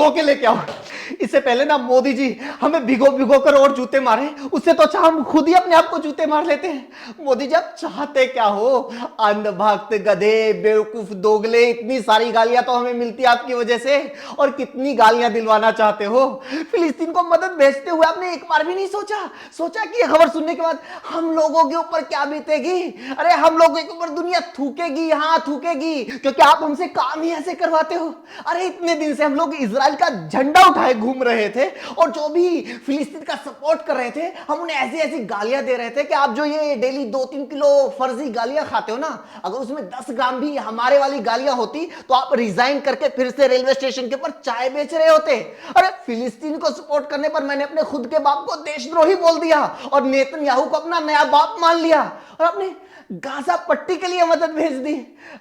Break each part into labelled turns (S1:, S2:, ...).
S1: भिगो के लेके आओ। इससे पहले ना मोदी जी हमें भिगो भिगो कर और जूते मारे, उससे तो अच्छा हम खुद ही अपने आप को जूते मार लेते हैं। मोदी जी आप चाहते क्या हो? अंधभक्त, गधे, बेवकूफ, दोगले, इतनी सारी गालियां तो हमें मिलती है आपकी वजह से। और कितनी गालियां दिलवाना चाहते हो? फिलिस्तीन को मदद भेजते हुए आपने एक बार भी नहीं सोचा कि ये खबर सुनने के बाद हम लोगों के ऊपर क्या बीतेगी? अरे हम लोगों के ऊपर दुनिया थूकेगी, हाँ थूकेगी, क्योंकि आप हमसे काम ही ऐसे करवाते हो। अरे इतने दिन से हम लोग इजराइल का झंडा उठाए घूम रहे थे और जो भी फिलिस्तीन का सपोर्ट कर रहे थे हम उन्हें ऐसी ऐसी गालियां दे रहे थे कि आप जो ये डेली 2-3 किलो फर्जी गालियां खाते हो ना, अगर उसमें 10 ग्राम भी हमारे वाली गालियां होती तो आप रिजाइन करके फिर से रेलवे स्टेशन के ऊपर चाय बेच रहे होते। अरे फिलिस्तीन को सपोर्ट करने पर मैंने अपने खुद के बाप को देशद्रोही बोल दिया और नेतन्याहू को अपना नया बाप मान लिया और अपने गाजा पट्टी के लिए मदद भेज दी।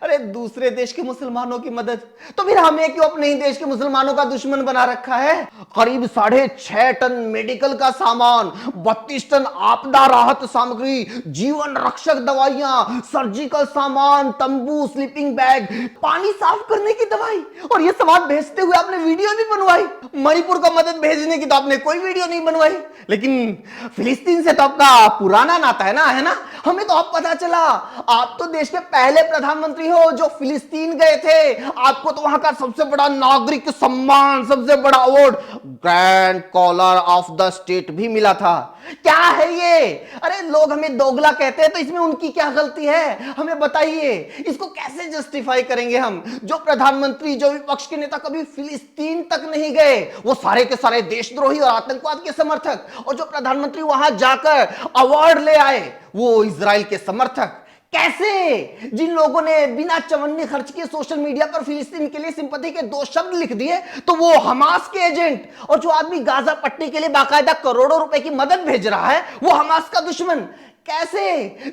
S1: अरे दूसरे देश के मुसलमानों की मदद, तो फिर हमें क्यों अपने ही देश के मुसलमानों का दुश्मन बना रखा है? करीब 6.5 टन मेडिकल का सामान, 32 टन आपदा राहत सामग्री, जीवन रक्षक दवाइयां, सर्जिकल सामान, तंबू, स्लीपिंग बैग, पानी साफ करने की दवाई, और ये सामान भेजते हुए आपने वीडियो भी बनवाई। मणिपुर को मदद भेजने की तो आपने कोई वीडियो नहीं बनवाई, लेकिन फिलिस्तीन से तो आपका पुराना नाता है ना? हमें तो अब पता चला आप तो देश के पहले प्रधानमंत्री हो जो फिलिस्तीन गए थे। आपको तो वहां का सबसे बड़ा नागरिक सम्मान, सबसे बड़ा award, grand collar of the state भी मिला था। क्या है ये? अरे लोग हमें दोगला कहते हैं तो इसमें उनकी क्या गलती है? हमें बताइए, इसको कैसे जस्टिफाई करेंगे हम? जो प्रधानमंत्री, जो विपक्ष के नेता कभी फिलिस्तीन तक नहीं गए, वो सारे के सारे देशद्रोही और आतंकवाद के समर्थक, और जो प्रधानमंत्री वहां जाकर अवार्ड ले आए वो इजराइल के समर्थक। कैसे? जिन लोगों ने बिना चवन्नी खर्च किए सोशल मीडिया पर फिलिस्तीन के लिए सिंपैथी के 2 शब्द लिख दिए तो वो हमास के एजेंट, और जो आदमी गाजा पट्टी के लिए बाकायदा करोड़ों रुपए की मदद भेज रहा है वो हमास का दुश्मन। कैसे?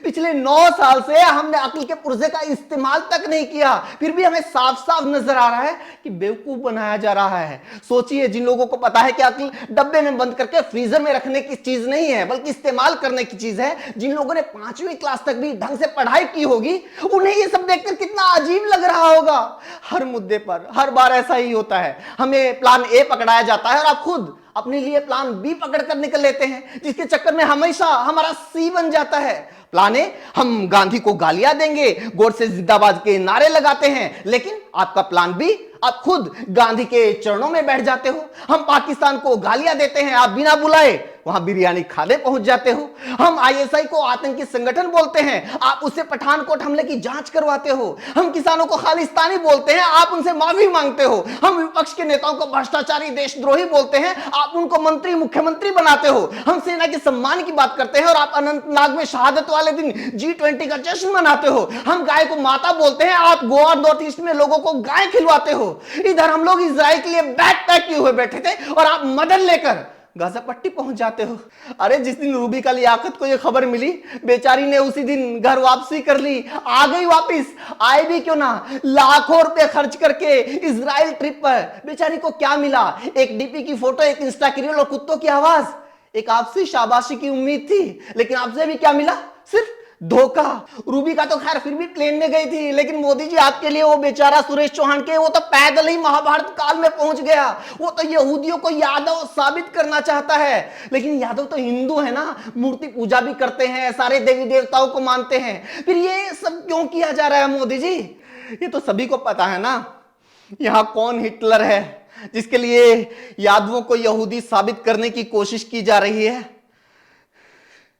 S1: पिछले 9 साल से हमने अक्ल के पुर्जे का इस्तेमाल तक नहीं किया, फिर भी हमें साफ साफ नजर आ रहा है कि बेवकूफ बनाया जा रहा है। सोचिए, जिन लोगों को पता है कि अक्ल डब्बे में बंद करके फ्रीजर में रखने की चीज नहीं है बल्कि इस्तेमाल करने की चीज है, जिन लोगों ने 5वीं क्लास तक भी ढंग से पढ़ाई की होगी, उन्हें ये सब देखकर कितना अजीब लग रहा होगा। हर मुद्दे पर हर बार ऐसा ही होता है, हमें प्लान ए पकड़ाया जाता है और आप खुद अपने लिए प्लान बी पकड़ कर निकल लेते हैं, जिसके चक्कर में हमेशा हमारा सी बन जाता है। प्लान ए, हम गांधी को गालियां देंगे, गोडसे जिंदाबाद के नारे लगाते हैं, लेकिन आपका प्लान बी, आप खुद गांधी के चरणों में बैठ जाते हो। हम पाकिस्तान को गालियां देते हैं, आप बिना बुलाए वहां बिरयानी खाने पहुंच जाते हो। हम आईएसआई को आतंकी संगठन बोलते हैं, आप उससे पठानकोट हमले की जांच करवाते हो। हम किसानों को खालिस्तानी बोलते हैं, आप उनसे माफी मांगते हो। हम विपक्ष के नेताओं को भ्रष्टाचारी, देशद्रोही बोलते हैं, आप उनको मंत्री, मुख्यमंत्री बनाते हो। हम सेना के सम्मान की बात करते हैं और आप अनंतनाग में शहादत वाले दिन G20 का जश्न मनाते हो। हम गाय को माता बोलते हैं, आप गोवा नॉर्थ ईस्ट में लोगों को गाय खिलवाते हो। इधर हम लोग इजराइल के लिए बैग पैक किए हुए बैठे थे और आप मदद लेकर गाजा पट्टी पहुंच जाते हो। अरे जिस दिन रूबी का लियाकत को यह खबर मिली, बेचारी ने उसी दिन घर वापसी कर ली, आ गई वापिस। आए भी क्यों ना, लाखों रुपए खर्च करके इजराइल ट्रिप पर। बेचारी को क्या मिला? एक डीपी की फोटो, एक इंस्टा की रील और कुत्तों की आवाज। एक आपसी शाबाशी की उम्मीद थी, लेकिन आपसे भी क्या मिला? सिर्फ धोखा। रूबी का तो खैर फिर भी प्लेन में गई थी, लेकिन मोदी जी आपके लिए वो बेचारा सुरेश चौहान के, वो तो पैदल ही महाभारत काल में पहुंच गया। वो तो यहूदियों को यादव साबित करना चाहता है, लेकिन यादव तो हिंदू है ना, मूर्ति पूजा भी करते हैं, सारे देवी देवताओं को मानते हैं। फिर ये सब क्यों किया जा रहा है मोदी जी? ये तो सभी को पता है ना, यहां कौन हिटलर है जिसके लिए यादवों को यहूदी साबित करने की कोशिश की जा रही है।